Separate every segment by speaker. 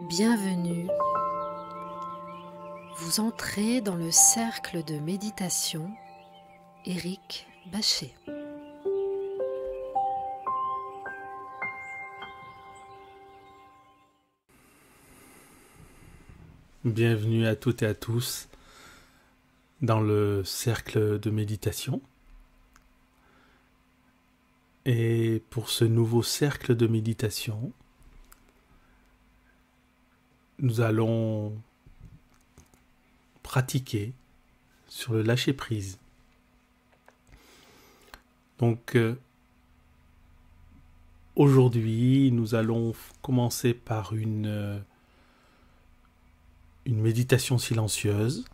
Speaker 1: Bienvenue. Vous entrez dans le cercle de méditation Éric Bachet.
Speaker 2: Bienvenue à toutes et à tous dans le cercle de méditation. Et pour ce nouveau cercle de méditation, nous allons pratiquer sur le lâcher-prise. Donc, aujourd'hui, nous allons commencer par une méditation silencieuse.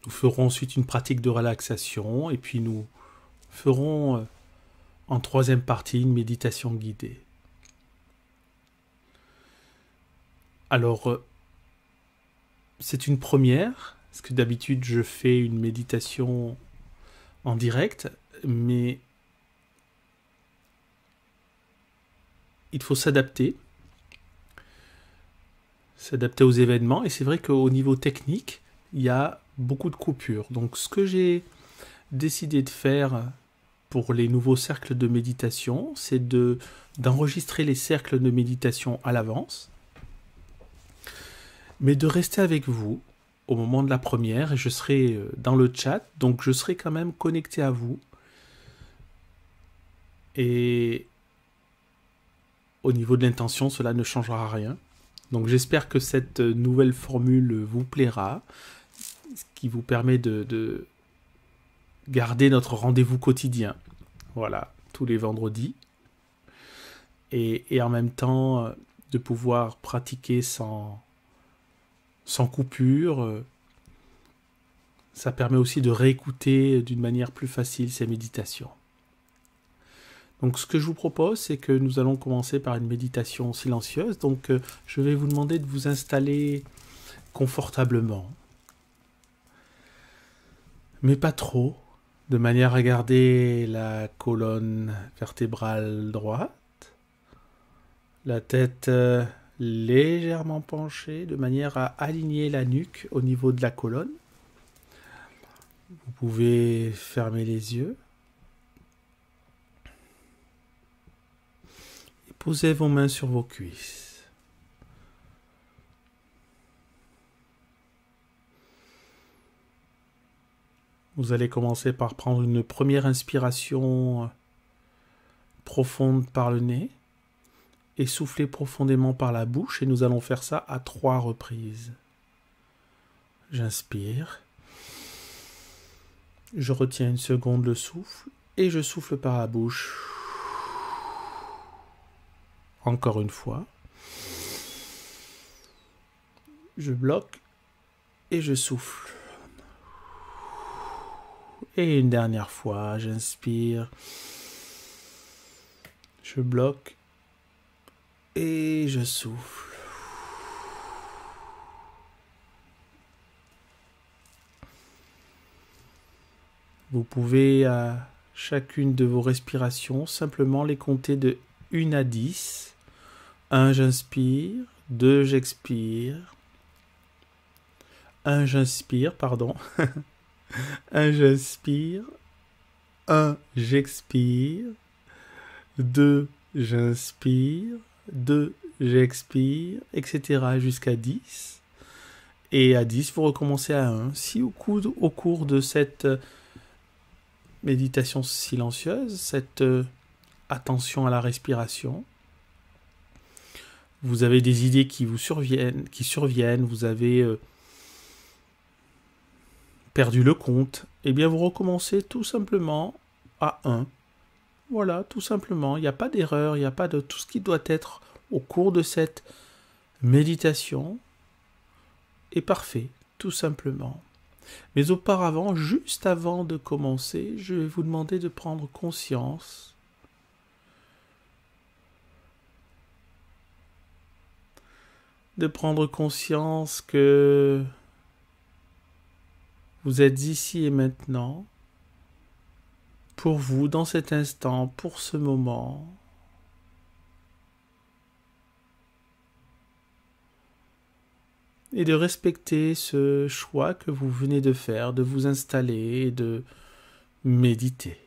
Speaker 2: Nous ferons ensuite une pratique de relaxation et puis nous ferons en troisième partie une méditation guidée. Alors, c'est une première, parce que d'habitude je fais une méditation en direct, mais il faut s'adapter aux événements, et c'est vrai qu'au niveau technique, il y a beaucoup de coupures. Donc ce que j'ai décidé de faire pour les nouveaux cercles de méditation, c'est d'enregistrer les cercles de méditation à l'avance, mais de rester avec vous au moment de la première, et je serai dans le chat, donc je serai quand même connecté à vous. Et au niveau de l'intention, cela ne changera rien. Donc j'espère que cette nouvelle formule vous plaira, ce qui vous permet de garder notre rendez-vous quotidien. Voilà, tous les vendredis. Et en même temps, de pouvoir pratiquer sans coupure. Ça permet aussi de réécouter d'une manière plus facile ces méditations. Donc ce que je vous propose, c'est que nous allons commencer par une méditation silencieuse. Donc je vais vous demander de vous installer confortablement, mais pas trop, de manière à garder la colonne vertébrale droite, la tête légèrement penchée, de manière à aligner la nuque au niveau de la colonne. Vous pouvez fermer les yeux. Et posez vos mains sur vos cuisses. Vous allez commencer par prendre une première inspiration profonde par le nez et souffler profondément par la bouche, et nous allons faire ça à 3 reprises. J'inspire. Je retiens une seconde le souffle et je souffle par la bouche. Encore une fois. Je bloque et je souffle. Et une dernière fois, j'inspire. Je bloque et je souffle. Vous pouvez à chacune de vos respirations simplement les compter de 1 à 10. 1, j'inspire. 2, j'expire. 1, j'inspire, pardon. 1, j'inspire. 1, j'expire. 2, j'inspire. 2, j'expire, etc. jusqu'à 10. Et à 10, vous recommencez à 1. Si au cours de cette méditation silencieuse, cette attention à la respiration, vous avez des idées qui surviennent, vous avez perdu le compte, et bien vous recommencez tout simplement à 1. Voilà, tout simplement, il n'y a pas d'erreur, il n'y a pas de tout ce qui doit être au cours de cette méditation est parfait, tout simplement. Mais auparavant, juste avant de commencer, je vais vous demander de prendre conscience que vous êtes ici et maintenant, pour vous, dans cet instant, pour ce moment. et de respecter ce choix que vous venez de faire, de vous installer et de méditer.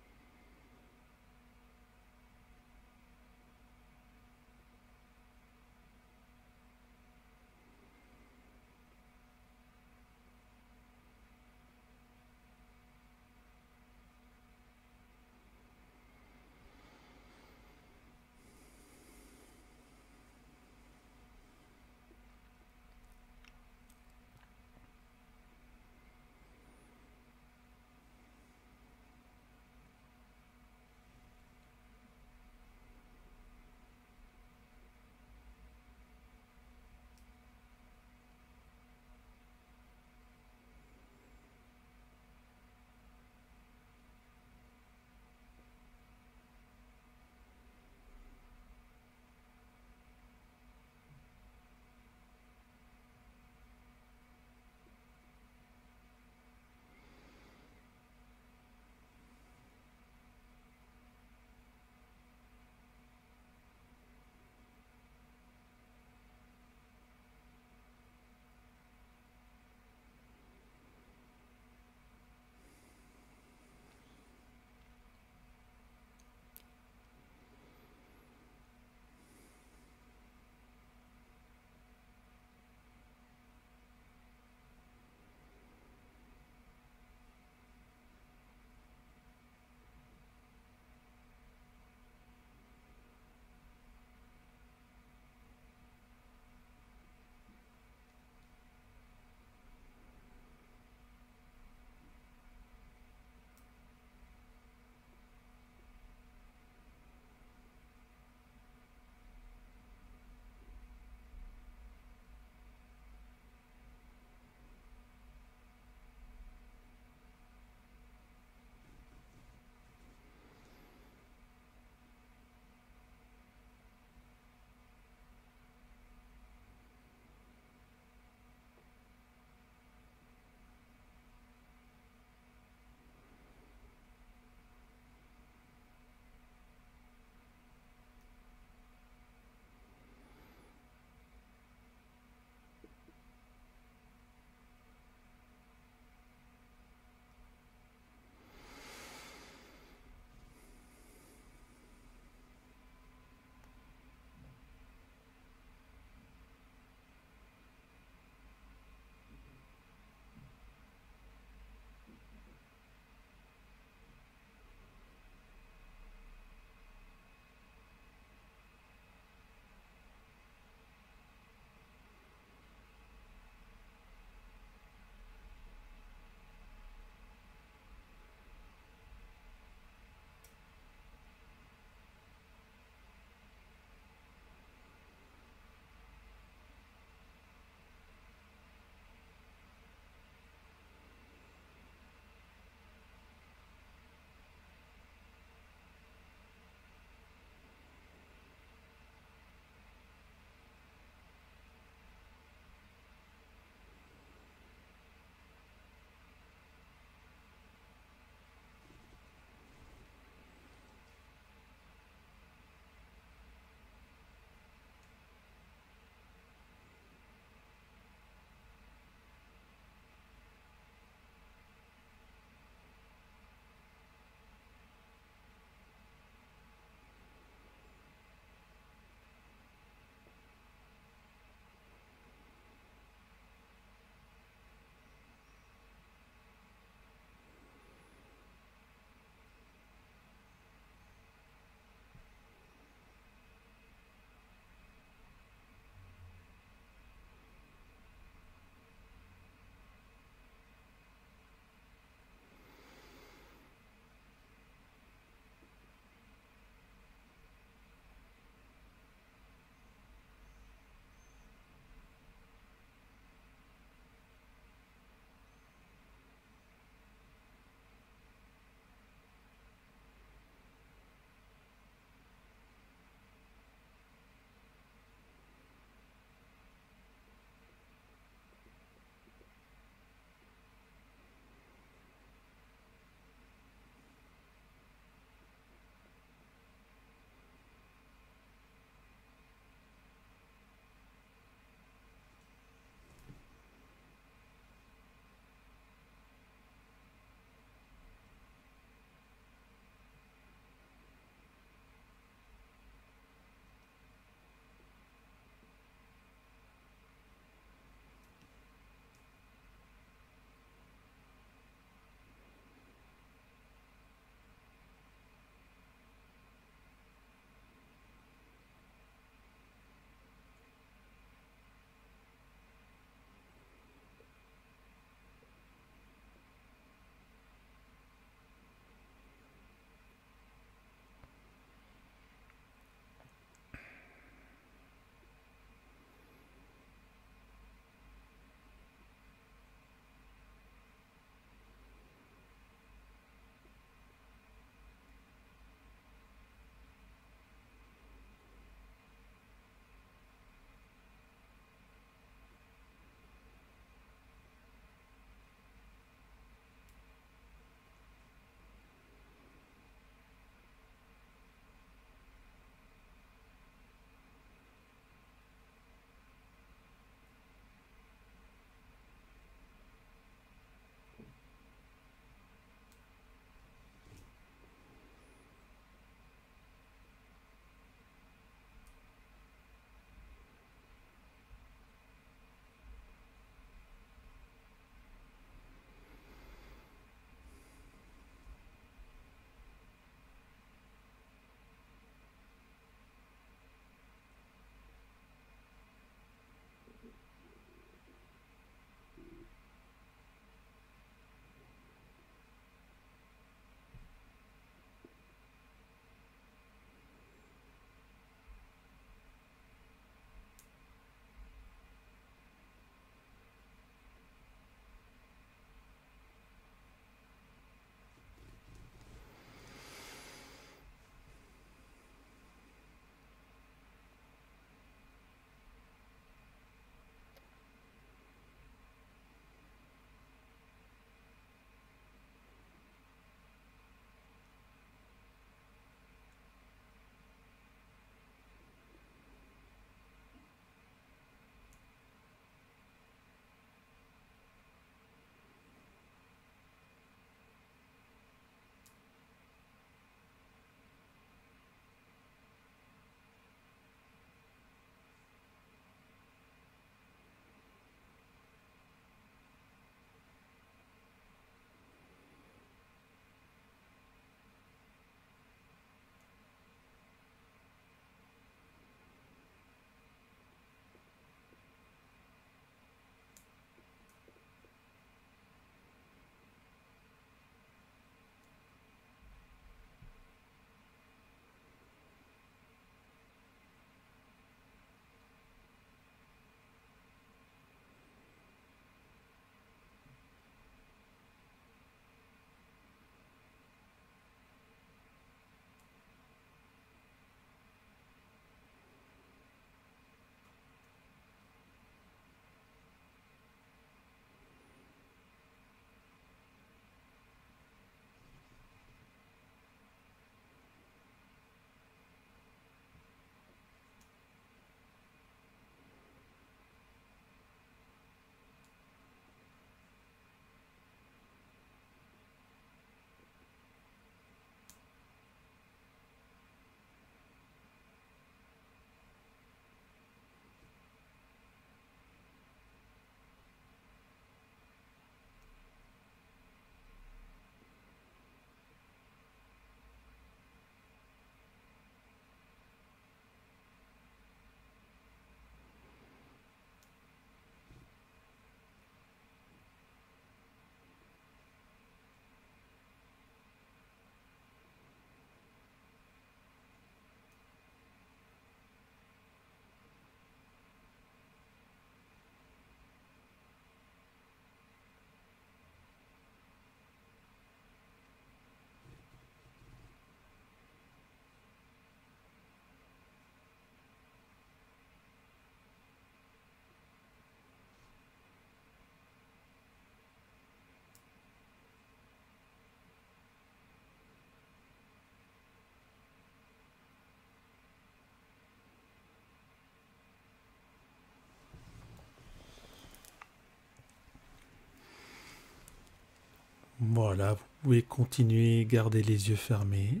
Speaker 2: Voilà, vous pouvez continuer, garder les yeux fermés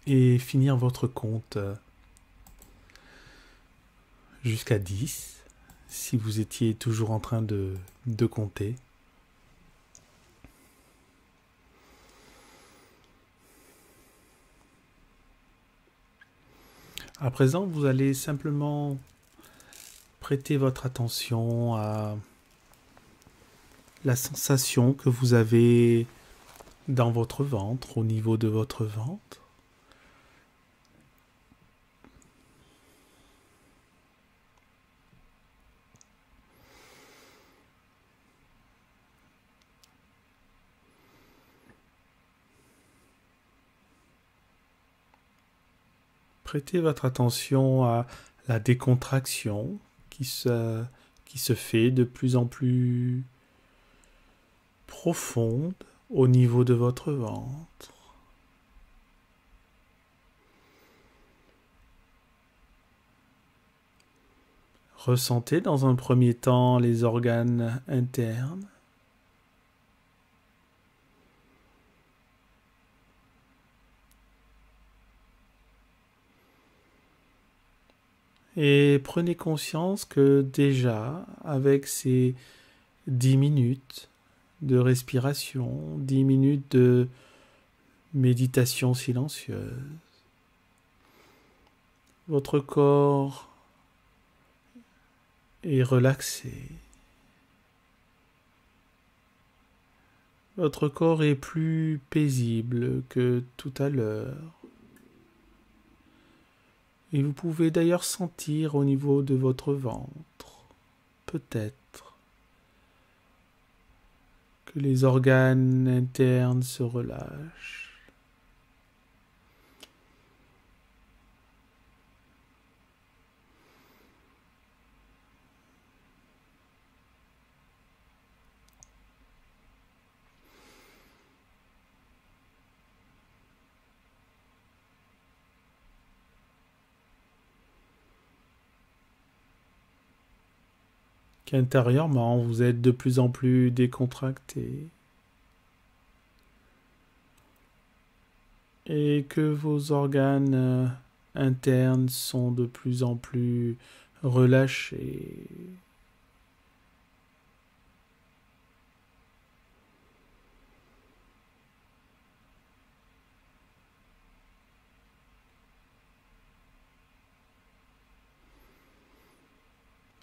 Speaker 2: et finir votre compte jusqu'à 10 si vous étiez toujours en train de compter. À présent, vous allez simplement prêter votre attention à la sensation que vous avez dans votre ventre, au niveau de votre ventre. Prêtez votre attention à la décontraction qui se fait de plus en plus profonde au niveau de votre ventre. Ressentez dans un premier temps les organes internes. Et prenez conscience que déjà, avec ces 10 minutes de respiration, 10 minutes de méditation silencieuse, votre corps est relaxé. Votre corps est plus paisible que tout à l'heure. Et vous pouvez d'ailleurs sentir au niveau de votre ventre, peut-être, que les organes internes se relâchent. Qu'intérieurement, vous êtes de plus en plus décontracté et que vos organes internes sont de plus en plus relâchés.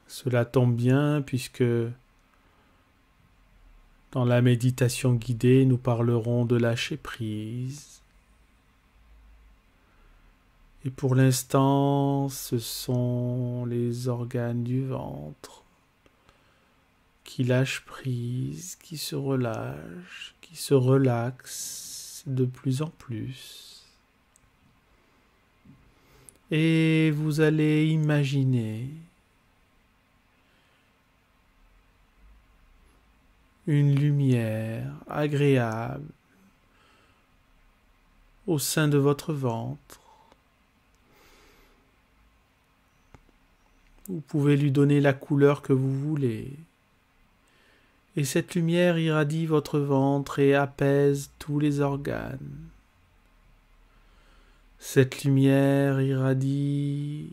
Speaker 2: Cela tombe bien puisque dans la méditation guidée, nous parlerons de lâcher prise. Et pour l'instant, ce sont les organes du ventre qui lâchent prise, qui se relâchent, qui se relaxent de plus en plus. Et vous allez imaginer une lumière agréable au sein de votre ventre. Vous pouvez lui donner la couleur que vous voulez. Et cette lumière irradie votre ventre et apaise tous les organes. Cette lumière irradie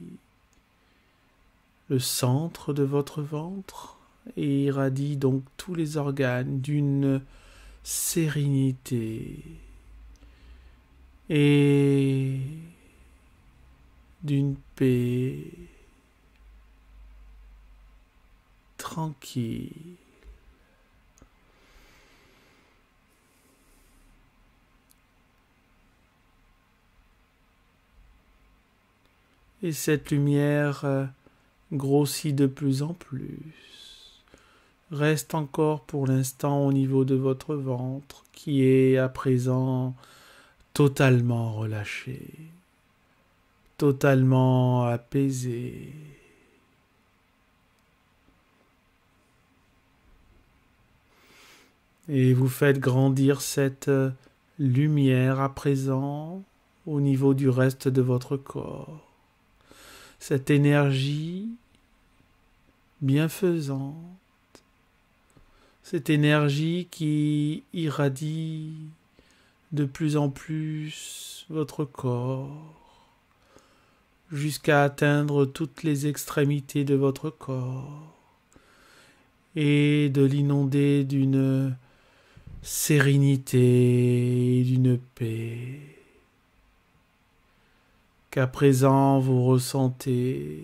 Speaker 2: le centre de votre ventre et irradie donc tous les organes d'une sérénité et d'une paix tranquille. Et cette lumière grossit de plus en plus. Reste encore pour l'instant au niveau de votre ventre qui est à présent totalement relâché, totalement apaisé. Et vous faites grandir cette lumière à présent au niveau du reste de votre corps. Cette énergie bienfaisante cette énergie qui irradie de plus en plus votre corps, jusqu'à atteindre toutes les extrémités de votre corps, et de l'inonder d'une sérénité et d'une paix qu'à présent vous ressentez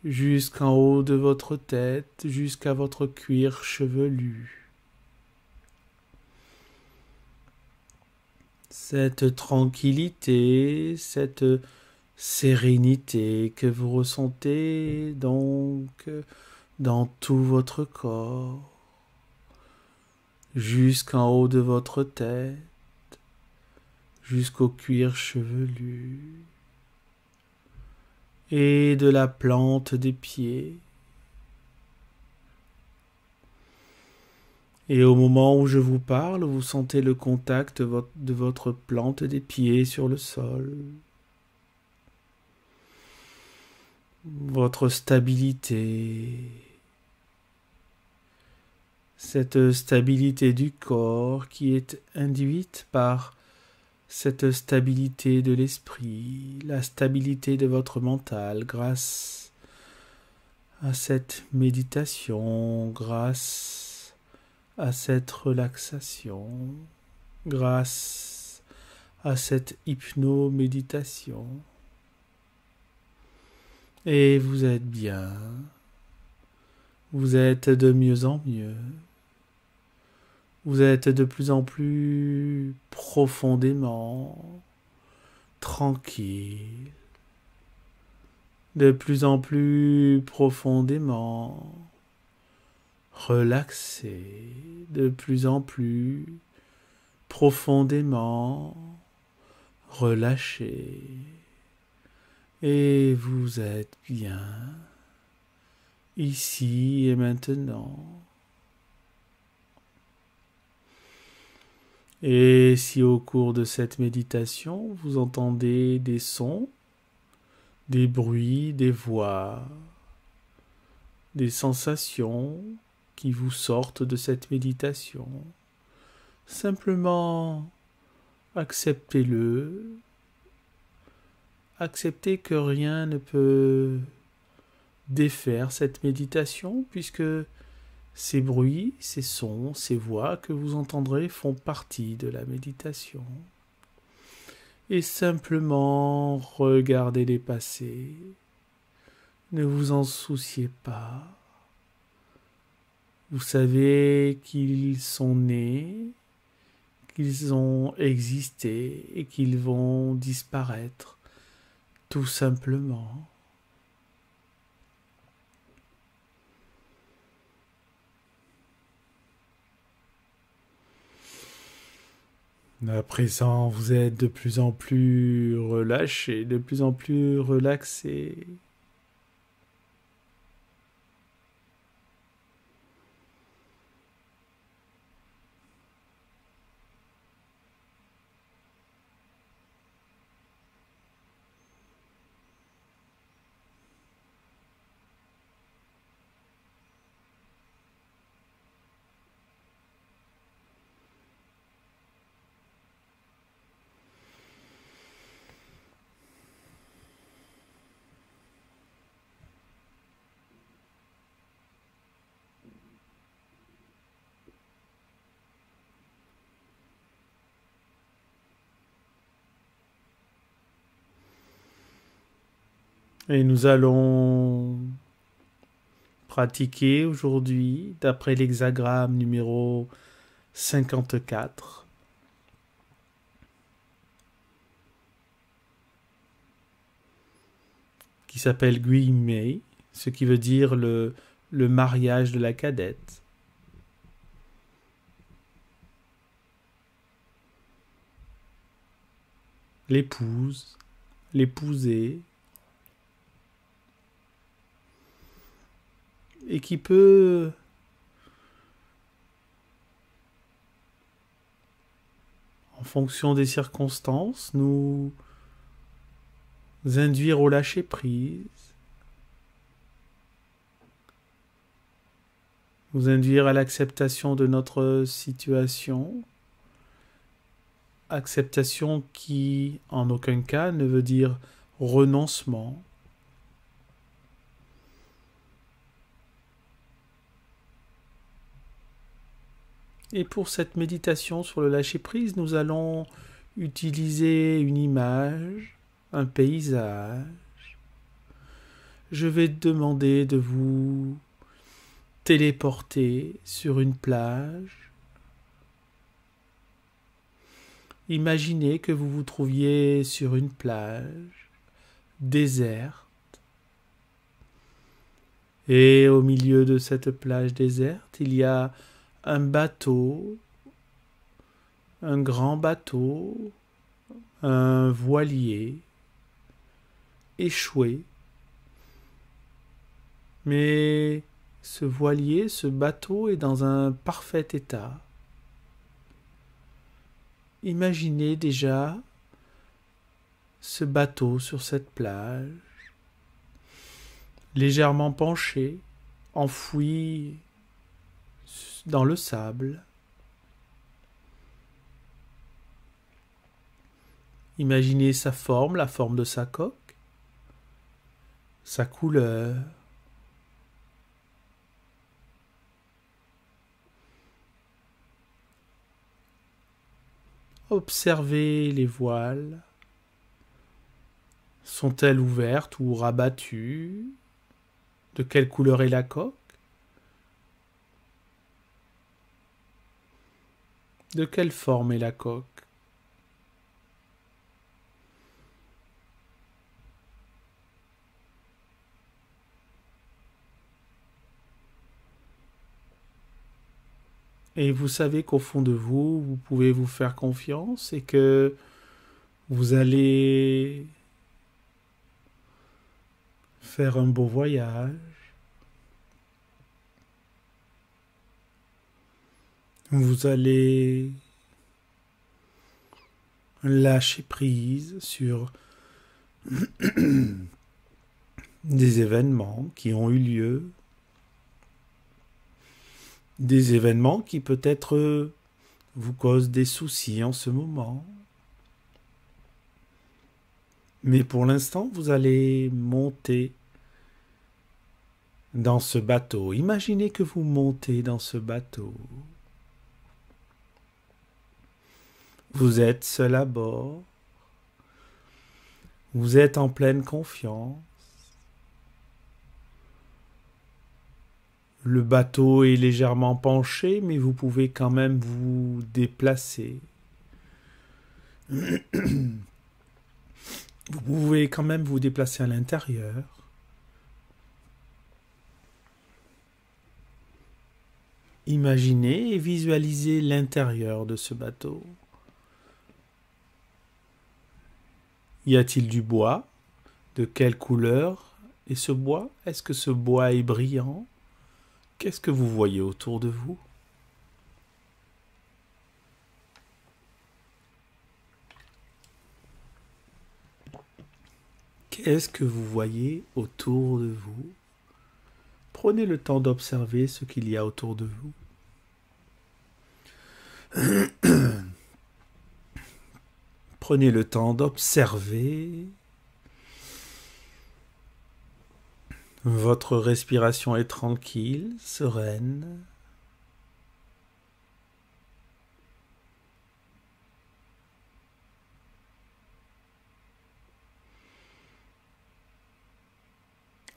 Speaker 2: jusqu'en haut de votre tête, jusqu'à votre cuir chevelu. Cette tranquillité, cette sérénité que vous ressentez donc dans tout votre corps, jusqu'en haut de votre tête, jusqu'au cuir chevelu, et de la plante des pieds. Et au moment où je vous parle, vous sentez le contact de votre plante des pieds sur le sol. Votre stabilité. Cette stabilité du corps qui est induite par cette stabilité de l'esprit, la stabilité de votre mental grâce à cette méditation, grâce à cette relaxation, grâce à cette hypnoméditation. Et vous êtes bien, vous êtes de mieux en mieux, vous êtes de plus en plus profondément tranquille, de plus en plus profondément relaxé, de plus en plus profondément relâché. Et vous êtes bien ici et maintenant. Et si au cours de cette méditation, vous entendez des sons, des bruits, des voix, des sensations qui vous sortent de cette méditation, simplement acceptez-le. Acceptez que rien ne peut défaire cette méditation, puisque ces bruits, ces sons, ces voix que vous entendrez font partie de la méditation. Et simplement regardez-les passer. Ne vous en souciez pas. Vous savez qu'ils sont nés, qu'ils ont existé et qu'ils vont disparaître, tout simplement. À présent, vous êtes de plus en plus relâché, de plus en plus relaxé. Et nous allons pratiquer aujourd'hui, d'après l'hexagramme numéro 54, qui s'appelle Guimei, ce qui veut dire le mariage de la cadette. L'épouse, l'épousée, et qui peut en fonction des circonstances nous induire au lâcher-prise, vous induire à l'acceptation de notre situation, acceptation qui, en aucun cas, ne veut dire renoncement. Et pour cette méditation sur le lâcher-prise, nous allons utiliser une image, un paysage. Je vais te demander de vous téléporter sur une plage. Imaginez que vous vous trouviez sur une plage déserte. Et au milieu de cette plage déserte, il y a un bateau, un grand bateau, un voilier échoué. Mais ce voilier, ce bateau est dans un parfait état. Imaginez déjà ce bateau sur cette plage, légèrement penché, enfoui dans le sable. Imaginez sa forme, la forme de sa coque, sa couleur. Observez les voiles. Sont-elles ouvertes ou rabattues? De quelle couleur est la coque? De quelle forme est la coque? Et vous savez qu'au fond de vous, vous pouvez vous faire confiance et que vous allez faire un beau voyage. Vous allez lâcher prise sur des événements qui ont eu lieu, des événements qui peut-être vous causent des soucis en ce moment. Mais pour l'instant, vous allez monter dans ce bateau. Imaginez que vous montez dans ce bateau. Vous êtes seul à bord. Vous êtes en pleine confiance. Le bateau est légèrement penché, mais vous pouvez quand même vous déplacer. Vous pouvez quand même vous déplacer à l'intérieur. Imaginez et visualisez l'intérieur de ce bateau. Y a-t-il du bois? De quelle couleur est ce bois? Est-ce que ce bois est brillant? Qu'est-ce que vous voyez autour de vous? Qu'est-ce que vous voyez autour de vous? Prenez le temps d'observer ce qu'il y a autour de vous. Prenez le temps d'observer. Votre respiration est tranquille, sereine.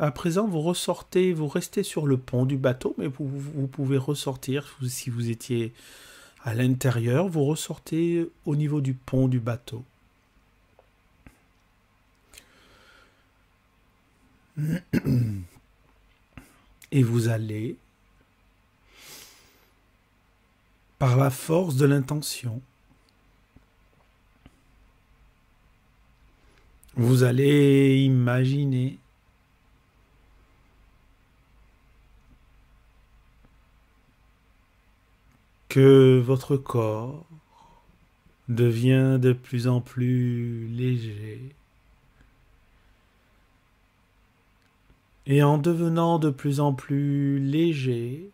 Speaker 2: À présent, vous restez sur le pont du bateau, mais vous pouvez ressortir, si vous étiez à l'intérieur, vous ressortez au niveau du pont du bateau. Et vous allez, par la force de l'intention, vous allez imaginer que votre corps devient de plus en plus léger. Et en devenant de plus en plus léger,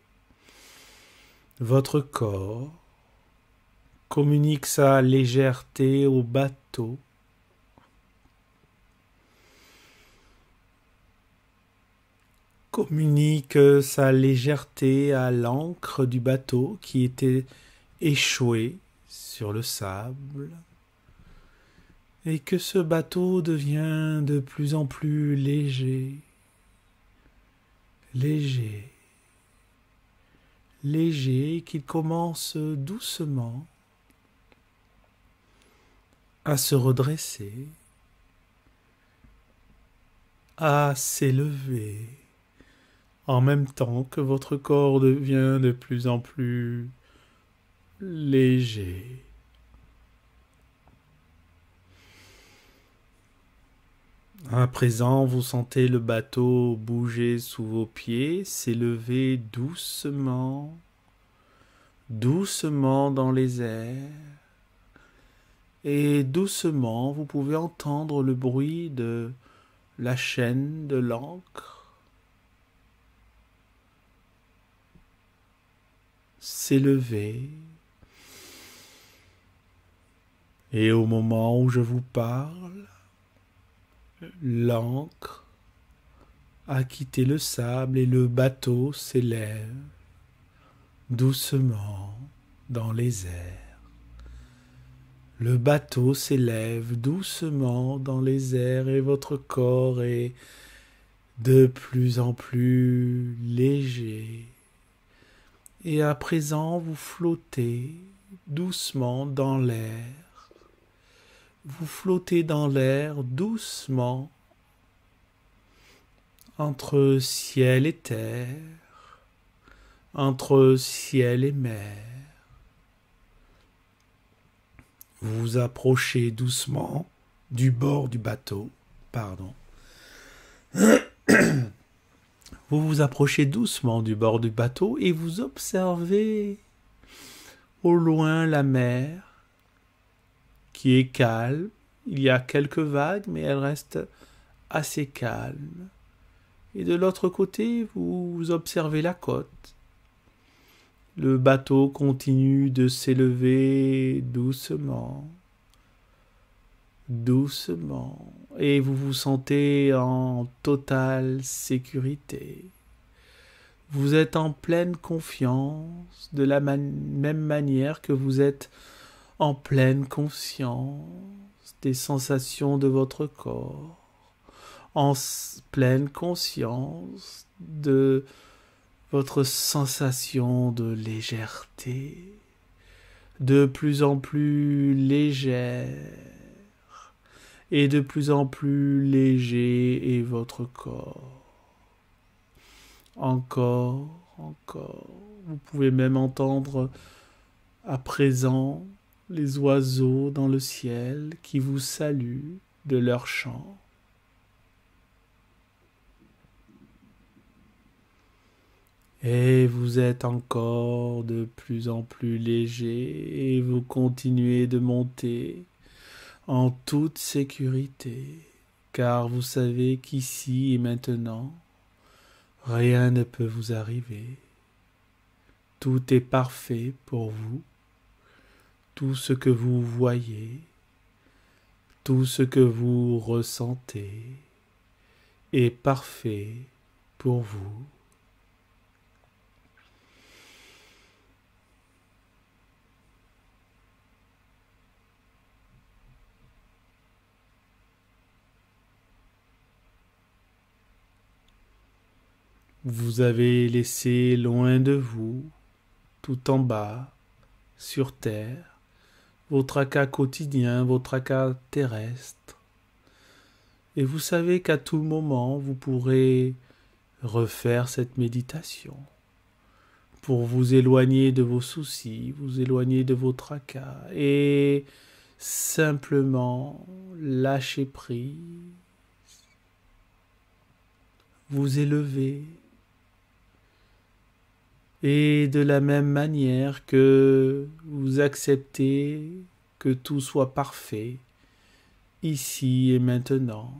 Speaker 2: Votre corps communique sa légèreté au bateau. Communique sa légèreté à l'ancre du bateau qui était échouée sur le sable, et que ce bateau devient de plus en plus léger, léger, léger, qu'il commence doucement à se redresser, à s'élever, en même temps que votre corps devient de plus en plus léger. À présent, vous sentez le bateau bouger sous vos pieds, s'élever doucement, doucement dans les airs. Et doucement, vous pouvez entendre le bruit de la chaîne de l'ancre s'élever. Et au moment où je vous parle, l'ancre a quitté le sable et le bateau s'élève doucement dans les airs. Le bateau s'élève doucement dans les airs et votre corps est de plus en plus léger. Et à présent, vous flottez doucement dans l'air. Vous flottez dans l'air doucement entre ciel et terre, entre ciel et mer. Vous vous approchez doucement du bord du bateau. Vous vous approchez doucement du bord du bateau et vous observez au loin la mer qui est calme. Il y a quelques vagues, mais elle reste assez calme. Et de l'autre côté, vous observez la côte. Le bateau continue de s'élever doucement, doucement, et vous vous sentez en totale sécurité. Vous êtes en pleine confiance, de la même manière que vous êtes en pleine conscience des sensations de votre corps, en pleine conscience de votre sensation de légèreté, de plus en plus légère, et de plus en plus léger est votre corps. Encore, encore. Vous pouvez même entendre à présent les oiseaux dans le ciel qui vous saluent de leur chant. Et vous êtes encore de plus en plus léger et vous continuez de monter en toute sécurité, car vous savez qu'ici et maintenant, rien ne peut vous arriver. Tout est parfait pour vous. Tout ce que vous voyez, tout ce que vous ressentez est parfait pour vous. Vous avez laissé loin de vous, tout en bas, sur terre, vos tracas quotidiens, vos tracas terrestres. Et vous savez qu'à tout moment, vous pourrez refaire cette méditation pour vous éloigner de vos soucis, vous éloigner de vos tracas et simplement lâcher prise, vous élever. Et de la même manière que vous acceptez que tout soit parfait, ici et maintenant,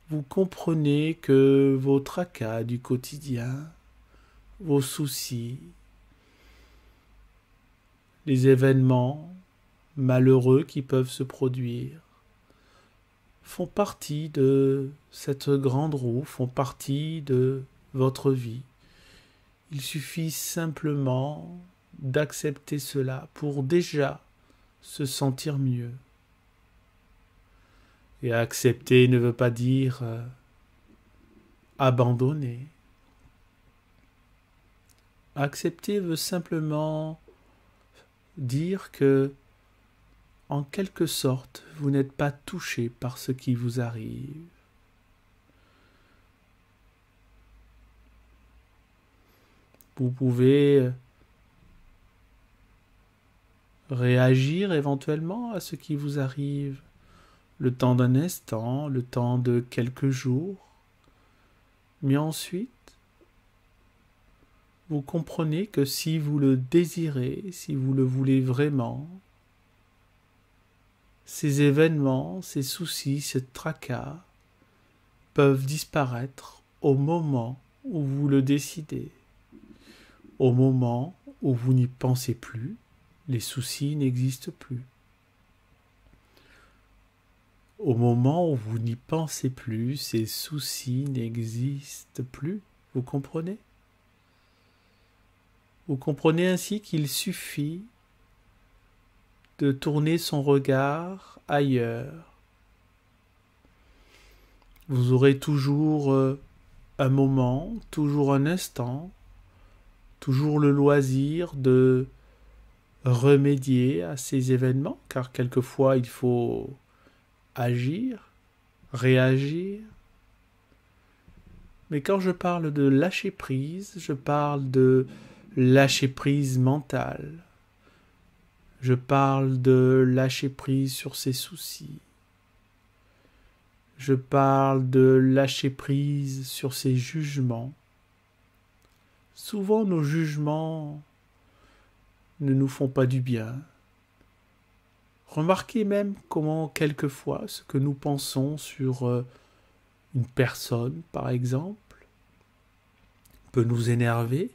Speaker 2: vous comprenez que vos tracas du quotidien, vos soucis, les événements malheureux qui peuvent se produire font partie de cette grande roue, font partie de votre vie. Il suffit simplement d'accepter cela pour déjà se sentir mieux. Et accepter ne veut pas dire abandonner. Accepter veut simplement dire que, en quelque sorte, vous n'êtes pas touché par ce qui vous arrive. Vous pouvez réagir éventuellement à ce qui vous arrive, le temps d'un instant, le temps de quelques jours, mais ensuite, vous comprenez que si vous le désirez, si vous le voulez vraiment, ces événements, ces soucis, ces tracas peuvent disparaître au moment où vous le décidez. Au moment où vous n'y pensez plus, les soucis n'existent plus. Au moment où vous n'y pensez plus, ces soucis n'existent plus. Vous comprenez ? Vous comprenez ainsi qu'il suffit de tourner son regard ailleurs. Vous aurez toujours un moment, toujours un instant, toujours le loisir de remédier à ces événements, car quelquefois il faut agir, réagir. Mais quand je parle de lâcher prise, je parle de lâcher prise mentale. Je parle de lâcher prise sur ses soucis. Je parle de lâcher prise sur ses jugements. Souvent nos jugements ne nous font pas du bien. Remarquez même comment quelquefois ce que nous pensons sur une personne, par exemple, peut nous énerver.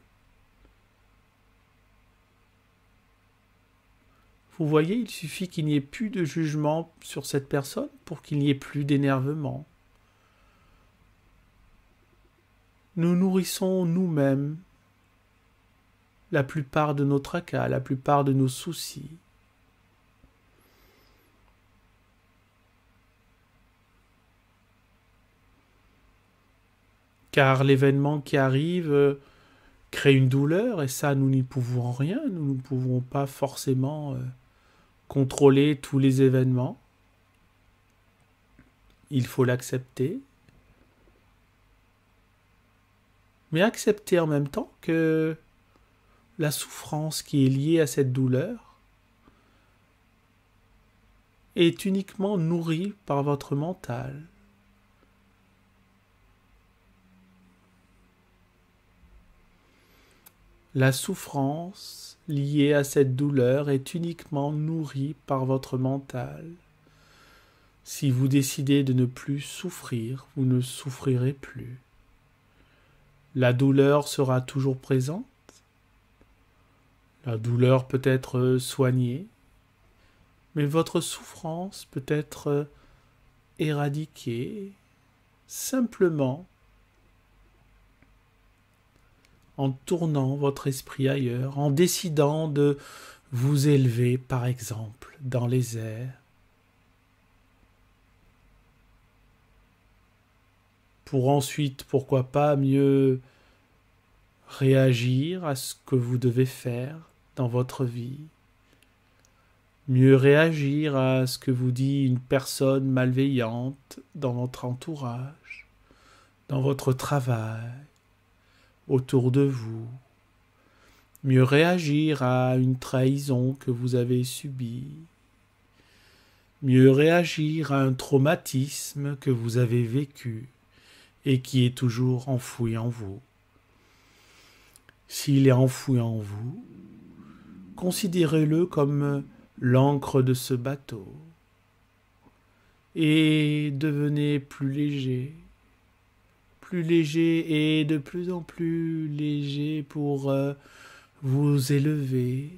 Speaker 2: Vous voyez, il suffit qu'il n'y ait plus de jugement sur cette personne pour qu'il n'y ait plus d'énervement. Nous nourrissons nous-mêmes la plupart de nos tracas, la plupart de nos soucis. Car l'événement qui arrive crée une douleur et ça, nous n'y pouvons rien. Nous ne pouvons pas forcément contrôler tous les événements. Il faut l'accepter. Mais accepter en même temps que la souffrance qui est liée à cette douleur est uniquement nourrie par votre mental. La souffrance liée à cette douleur est uniquement nourrie par votre mental. Si vous décidez de ne plus souffrir, vous ne souffrirez plus. La douleur sera toujours présente. La douleur peut être soignée, mais votre souffrance peut être éradiquée simplement en tournant votre esprit ailleurs, en décidant de vous élever, par exemple, dans les airs, pour ensuite, pourquoi pas, mieux réagir à ce que vous devez faire dans votre vie, mieux réagir à ce que vous dit une personne malveillante dans votre entourage, dans votre travail, autour de vous, mieux réagir à une trahison que vous avez subie, mieux réagir à un traumatisme que vous avez vécu et qui est toujours enfoui en vous. S'il est enfoui en vous, considérez-le comme l'ancre de ce bateau et devenez plus plus léger et de plus en plus léger pour vous élever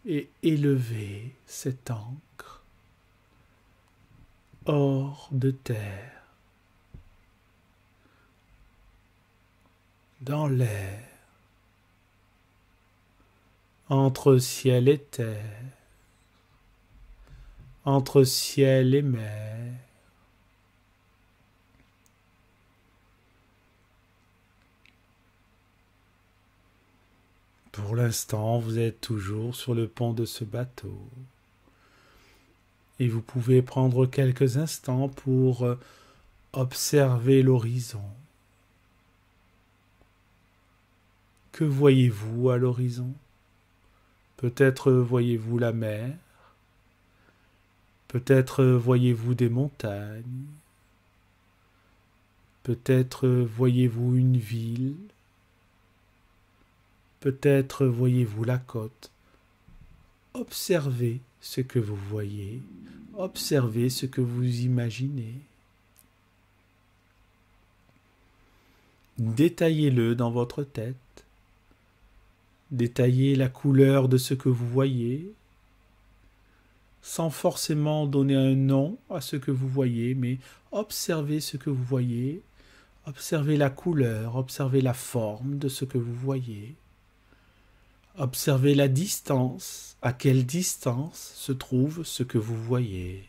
Speaker 2: et élever cette encre hors de terre, dans l'air, entre ciel et terre, entre ciel et mer. Pour l'instant, vous êtes toujours sur le pont de ce bateau. Et vous pouvez prendre quelques instants pour observer l'horizon. Que voyez-vous à l'horizon? Peut-être voyez-vous la mer, peut-être voyez-vous des montagnes, peut-être voyez-vous une ville, peut-être voyez-vous la côte. Observez ce que vous voyez, observez ce que vous imaginez. Détaillez-le dans votre tête. Détaillez la couleur de ce que vous voyez, sans forcément donner un nom à ce que vous voyez, mais observez ce que vous voyez, observez la couleur, observez la forme de ce que vous voyez, observez la distance, à quelle distance se trouve ce que vous voyez.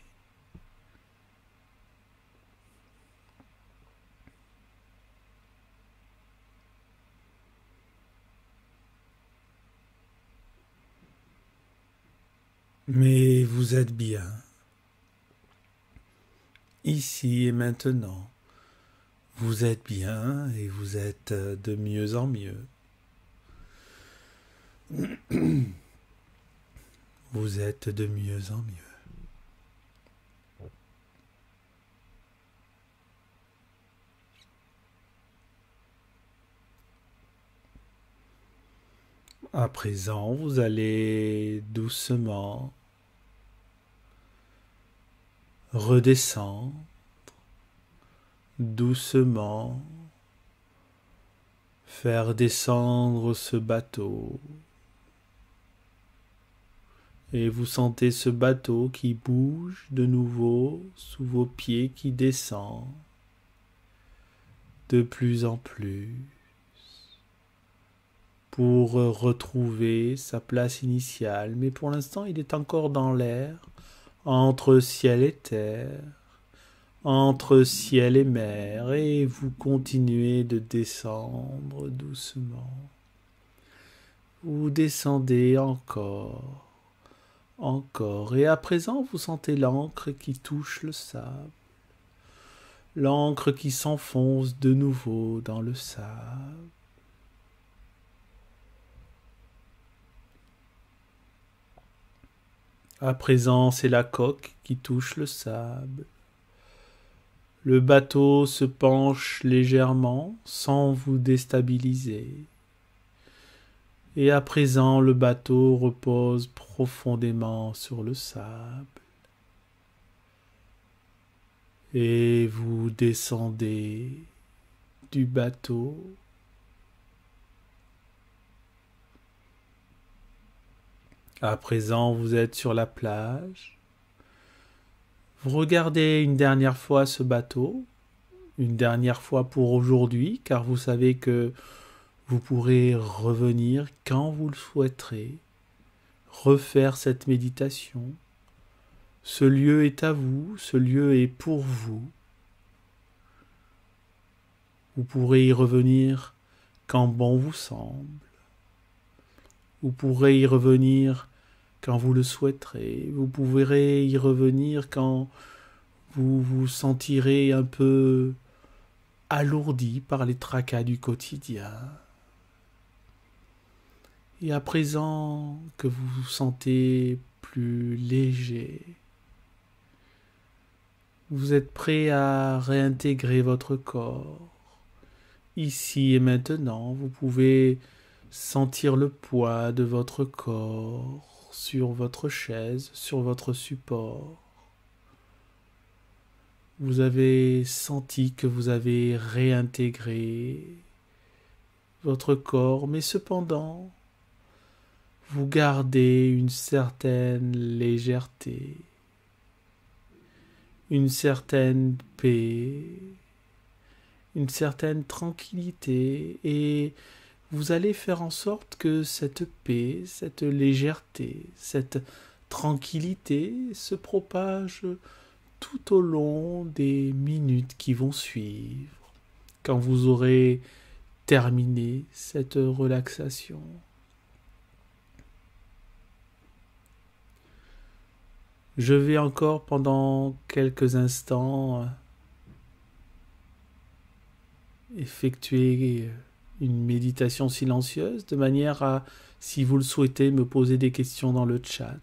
Speaker 2: Mais vous êtes bien, ici et maintenant. Vous êtes bien et vous êtes de mieux en mieux. Vous êtes de mieux en mieux. À présent, vous allez doucement redescendre, doucement faire descendre ce bateau. Et vous sentez ce bateau qui bouge de nouveau sous vos pieds, qui descend de plus en plus pour retrouver sa place initiale. Mais pour l'instant, il est encore dans l'air, entre ciel et terre, entre ciel et mer, et vous continuez de descendre doucement. Vous descendez encore, et à présent vous sentez l'encre qui touche le sable, l'encre qui s'enfonce de nouveau dans le sable. À présent, c'est la coque qui touche le sable. Le bateau se penche légèrement sans vous déstabiliser. Et à présent, le bateau repose profondément sur le sable. Et vous descendez du bateau. À présent, vous êtes sur la plage. Vous regardez une dernière fois ce bateau, une dernière fois pour aujourd'hui, car vous savez que vous pourrez revenir quand vous le souhaiterez, refaire cette méditation. Ce lieu est à vous, ce lieu est pour vous. Vous pourrez y revenir quand bon vous semble. Vous pourrez y revenir quand vous le souhaiterez. Vous pourrez y revenir quand vous vous sentirez un peu alourdi par les tracas du quotidien. Et à présent que vous vous sentez plus léger, vous êtes prêt à réintégrer votre corps. Ici et maintenant, vous pouvez sentir le poids de votre corps sur votre chaise, sur votre support. vous avez senti que vous avez réintégré votre corps, mais cependant, vous gardez une certaine légèreté, une certaine paix, une certaine tranquillité, et vous allez faire en sorte que cette paix, cette légèreté, cette tranquillité se propage tout au long des minutes qui vont suivre, quand vous aurez terminé cette relaxation. Je vais encore pendant quelques instants effectuer une méditation silencieuse de manière à, si vous le souhaitez, me poser des questions dans le chat.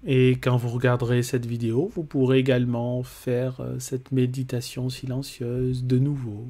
Speaker 2: Et quand vous regarderez cette vidéo, vous pourrez également faire cette méditation silencieuse de nouveau.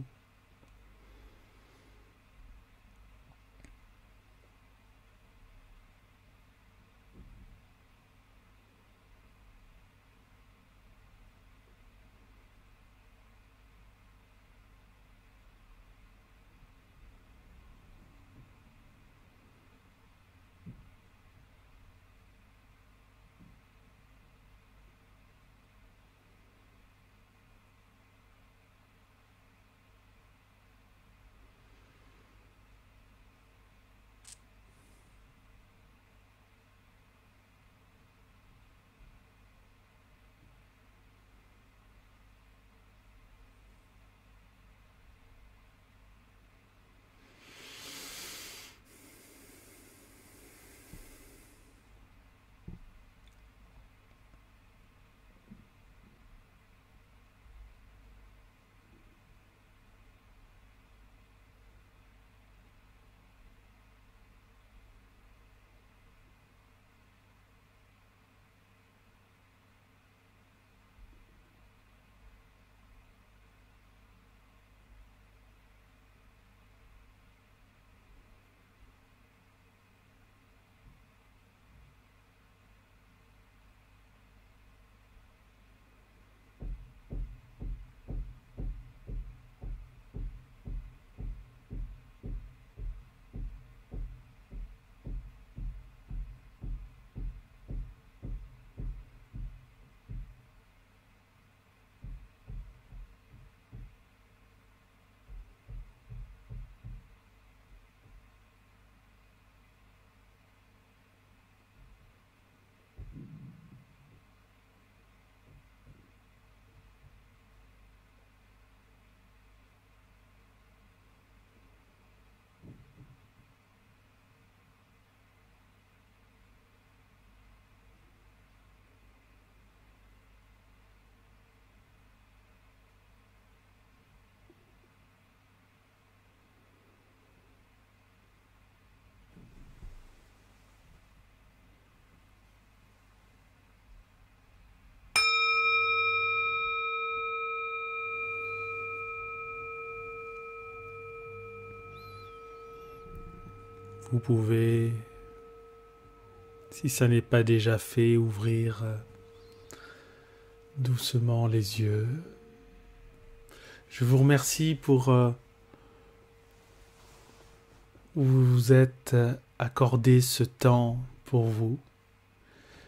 Speaker 2: Vous pouvez, si ça n'est pas déjà fait, ouvrir doucement les yeux. Je vous remercie pour vous êtes accordé ce temps pour vous.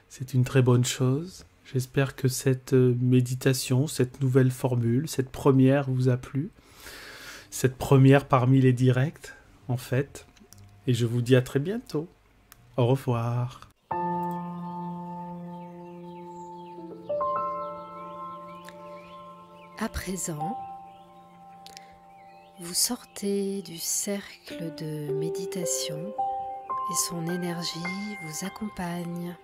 Speaker 2: C'est une très bonne chose. J'espère que cette méditation, cette nouvelle formule, cette première vous a plu. Cette première parmi les directs, en fait. Et je vous dis à très bientôt. Au revoir.
Speaker 1: À présent, vous sortez du cercle de méditation et son énergie vous accompagne.